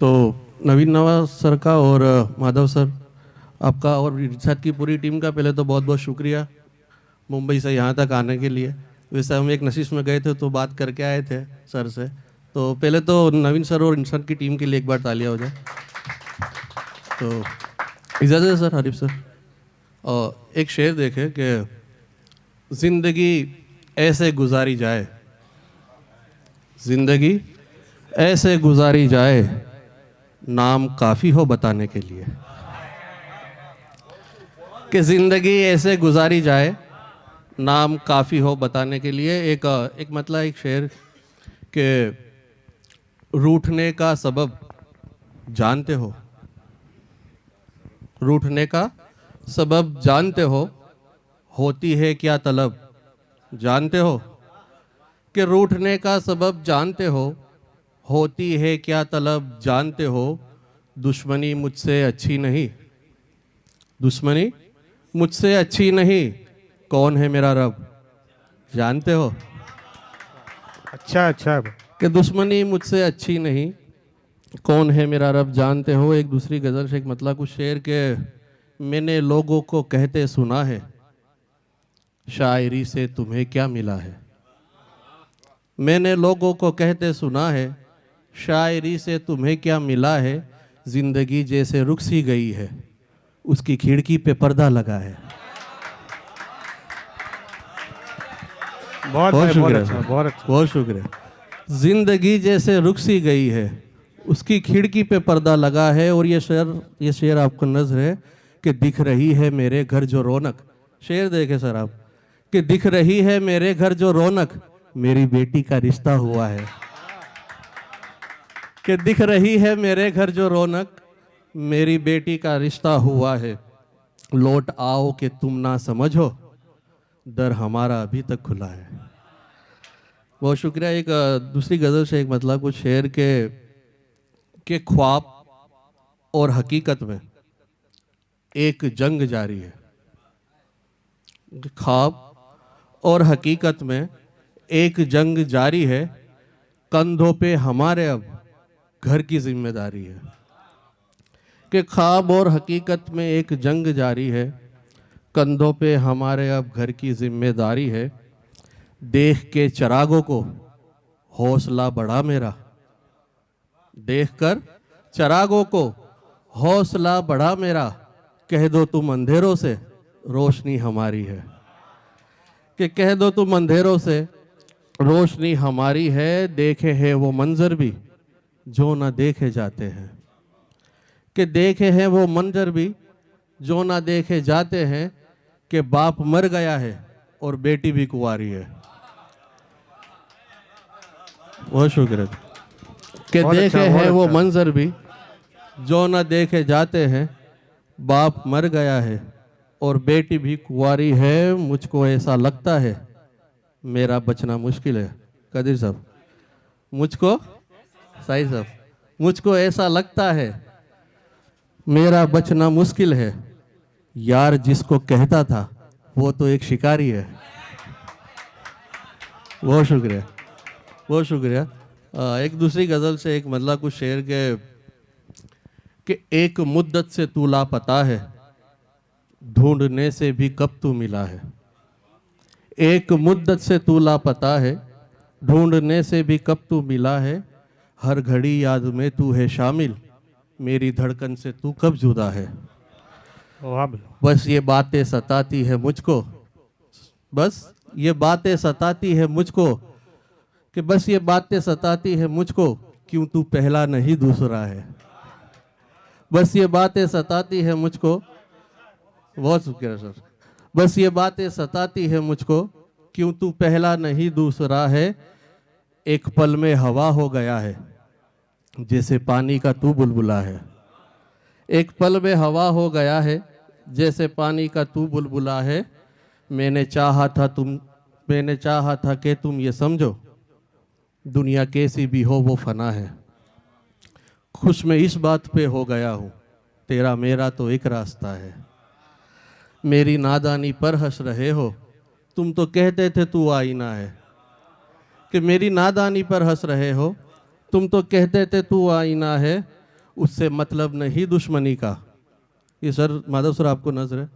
तो नवीन नवाज सर का और माधव सर आपका और रिसात की पूरी टीम का पहले तो बहुत बहुत शुक्रिया मुंबई से यहाँ तक आने के लिए। वैसे हम एक नशिश में गए थे तो बात करके आए थे सर से। तो पहले तो नवीन सर और इंसान की टीम के लिए एक बार तालियां हो जाए। तो इजाज़त है सर, हरीफ सर। और एक शेर देखे कि ज़िंदगी ऐसे गुजारी जाए, ज़िंदगी ऐसे गुजारी जाए, नाम काफ़ी हो बताने के लिए। कि ज़िंदगी ऐसे गुजारी जाए, नाम काफ़ी हो बताने के लिए। एक मतलब एक शेर के रूठने का सबब जानते हो, रूठने का सबब जानते हो, होती है क्या तलब जानते हो। कि रूठने का सबब जानते हो, होती है क्या तलब जानते हो। दुश्मनी मुझसे अच्छी नहीं, दुश्मनी मुझसे अच्छी नहीं, कौन है मेरा रब जानते हो। अच्छा अच्छा। कि दुश्मनी मुझसे अच्छी नहीं, कौन है मेरा रब जानते हो। एक दूसरी गज़ल से एक मतलब कुछ शेर के मैंने लोगों को कहते सुना है, शायरी से तुम्हें क्या मिला है। मैंने लोगों को कहते सुना है, शायरी से तुम्हें क्या मिला है। ज़िंदगी जैसे रुक सी गई है, उसकी खिड़की पे पर्दा लगा है। बहुत बहुत भाई, बहुत शुक्रिया अच्छा, सर, बहुत अच्छा। बहुत शुक्रिया। ज़िंदगी जैसे रुक सी गई है, उसकी खिड़की पे पर्दा लगा है। और ये शेर आपको नज़र है कि दिख रही है मेरे घर जो रौनक। शेर देखे सर आप कि दिख रही है मेरे घर जो रौनक, मेरी बेटी का रिश्ता हुआ है। कि दिख रही है मेरे घर जो रौनक, मेरी बेटी का रिश्ता हुआ है। लौट आओ कि तुम ना समझो, दर हमारा अभी तक खुला है। बहुत शुक्रिया। एक दूसरी गज़ल से एक मतलब कुछ शेर के ख्वाब और हकीकत में एक जंग जारी है। ख्वाब और हकीकत में एक जंग जारी है, कंधों पे हमारे अब घर की जिम्मेदारी है। कि ख्वाब और हकीकत में एक जंग जारी है, कंधों पे हमारे अब घर की जिम्मेदारी है। देख के चिरागों को हौसला बढ़ा मेरा, देखकर चिरागों को हौसला बढ़ा मेरा। कह दो तुम अंधेरों से, रोशनी हमारी है। कि कह दो तुम अंधेरों से, रोशनी हमारी है। देखे हैं वो मंजर भी जो ना देखे जाते हैं। कि देखे हैं वो मंजर भी जो ना देखे जाते हैं। कि बाप मर गया है और बेटी भी कुंवारी है। बहुत शुक्रिया। कि बहुत अच्छा, देखे बहुत हैं वो अच्छा। मंजर भी जो ना देखे जाते हैं। बाप मर गया है और बेटी भी कुंवारी है। मुझको ऐसा लगता है मेरा बचना मुश्किल है। कदीर साहब, मुझको साहिर साहब, मुझको ऐसा लगता है मेरा बचना मुश्किल है। यार जिसको कहता था वो तो एक शिकारी है। बहुत शुक्रिया, बहुत शुक्रिया। एक दूसरी गज़ल से एक मतलब कुछ शेर के कि एक मुद्दत से तू लापता है, ढूंढने से भी कब तू मिला है। एक मुद्दत से तू लापता है, ढूंढने से भी कब तू मिला है। हर घड़ी याद में तू है शामिल, मेरी धड़कन से तू कब जुदा है। वाह भाई। बस ये बातें सताती है मुझको, बस ये बातें सताती है मुझको। कि बस ये बातें सताती है मुझको, क्यों तू पहला नहीं दूसरा है। बस ये बातें सताती है मुझको। बहुत शुक्रिया सर। बस ये बातें सताती है मुझको, क्यों तू पहला नहीं दूसरा है। एक पल में हवा हो गया है, जैसे पानी का तू बुलबुला है। एक पल में हवा हो गया है, जैसे पानी का तू बुलबुला है। मैंने चाहा था तुम मैंने चाहा था कि तुम ये समझो, दुनिया कैसी भी हो वो फना है। खुश मैं इस बात पे हो गया हूँ, तेरा मेरा तो एक रास्ता है। मेरी नादानी पर हंस रहे हो, तुम तो कहते थे तू आईना है। कि मेरी नादानी पर हंस रहे हो, तुम तो कहते थे तू आईना है। उससे मतलब नहीं दुश्मनी का। ये सर माधव सर आपको नजर है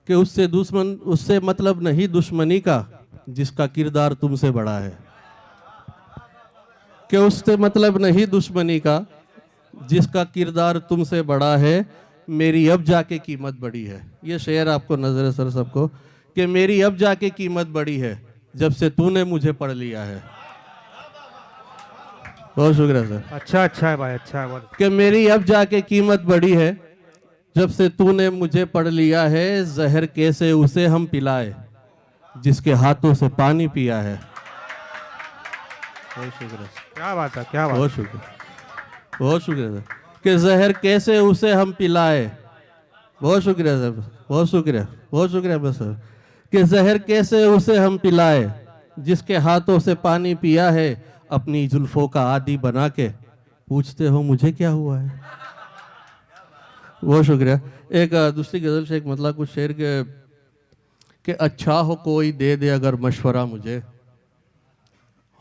कि उससे मतलब नहीं दुश्मनी का जिसका किरदार तुमसे बड़ा है। कि उससे मतलब नहीं दुश्मनी का जिसका किरदार तुमसे बड़ा है, मेरी अब जाके कीमत बढ़ी है। ये शेर आपको नजर है सर सबको कि मेरी अब जाके कीमत बढ़ी है जब से तूने मुझे पढ़ लिया है। बहुत शुक्रिया सर। अच्छा है भाई, अच्छा है बहुत। कि मेरी अब जाके कीमत बढ़ी है जब से तूने मुझे पढ़ लिया है। जहर कैसे उसे हम पिलाए जिसके हाथों से पानी पिया है। बहुत शुक्रिया सर। क्या बात है, क्या बात बहुत शुक्रिया, बहुत शुक्रिया सर। कि जहर कैसे उसे हम पिलाए। बहुत शुक्रिया सर, बहुत शुक्रिया, बहुत शुक्रिया बस सर। कि जहर कैसे उसे हम पिलाए जिसके हाथों से पानी पिया है। अपनी जुल्फों का आदी बना के पूछते हो मुझे क्या हुआ है। बहुत शुक्रिया। एक दूसरी गजल से एक मतलब कुछ शेर के कि अच्छा हो कोई दे दे अगर मशवरा मुझे,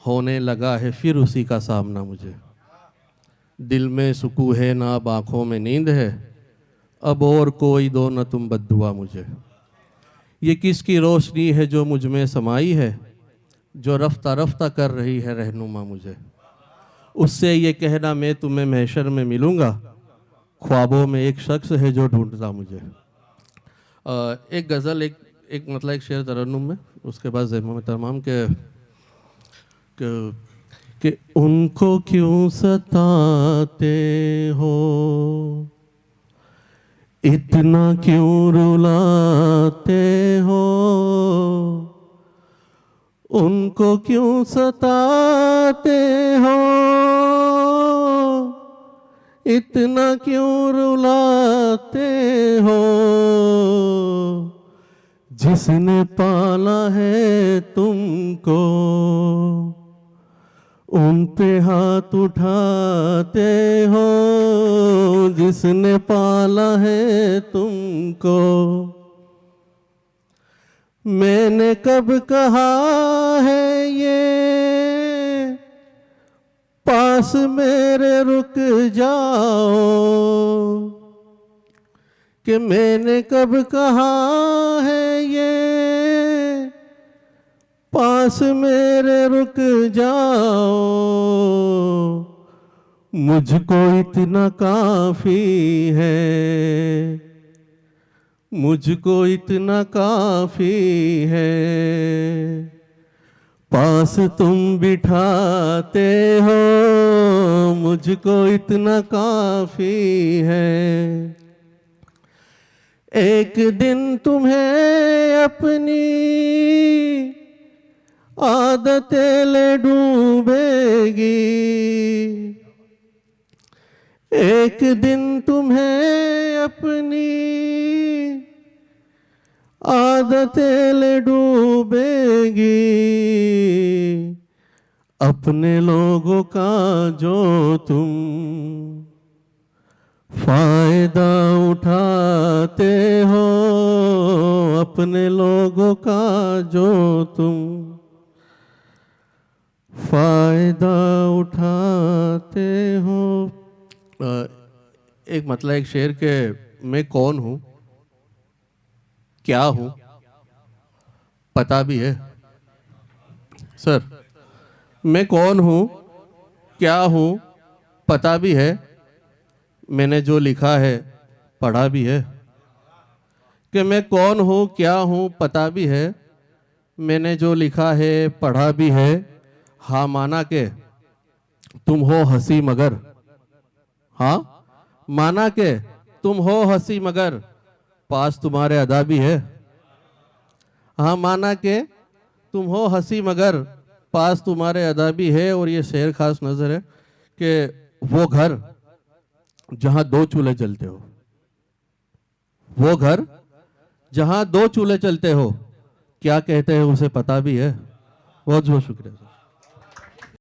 होने लगा है फिर उसी का सामना मुझे। दिल में सुकून है ना अब आँखों में नींद है, अब और कोई दो न तुम बद्दुआ मुझे। ये किसकी रोशनी है जो मुझ में समाई है, जो रफ्ता रफ्ता कर रही है रहनुमा मुझे। उससे ये कहना मैं तुम्हें महशर में मिलूँगा, ख्वाबों में एक शख्स है जो ढूंढता मुझे। एक गज़ल एक मतलब एक शेर तरन्नुम में, उसके बाद ज़िम्मा में तमाम कि उनको क्यों सताते हो, इतना क्यों रुलाते हो। उनको क्यों सताते हो, इतना क्यों रुलाते हो। जिसने पाला है तुमको उन पे हाथ उठाते हो। जिसने पाला है तुमको। मैंने कब कहा है ये पास मेरे रुक जाओ, कि मैंने कब कहा है ये पास मेरे रुक जाओ। मुझको इतना काफी है, मुझको इतना काफी है। पास तुम बिठाते हो, मुझको इतना काफी है। एक दिन तुम्हें अपनी आदतें ले डूबेगी। एक दिन तुम्हें अपनी आदतें ले डूबेगी। अपने लोगों का जो तुम फायदा उठाते हो, अपने लोगों का जो तुम फायदा उठाते हो। एक मतलब एक शेर के मैं कौन हूँ क्या हूँ पता भी है। सर मैं कौन हूँ क्या हूँ पता भी है, मैंने जो लिखा है पढ़ा भी है। कि मैं कौन हूँ क्या हूँ पता भी है, मैंने जो लिखा है पढ़ा भी है। हाँ माना के तुम हो हंसी मगर, हाँ माना के तुम हो हंसी मगर पास तुम्हारे अदा भी है। हाँ माना के तुम हो हंसी मगर पास तुम्हारे अदा भी है। और ये शेर खास नजर है कि वो घर जहां दो चूल्हे जलते हो, वो घर जहां दो चूल्हे चलते हो, क्या कहते हैं उसे पता भी है। बहुत बहुत शुक्रिया सर।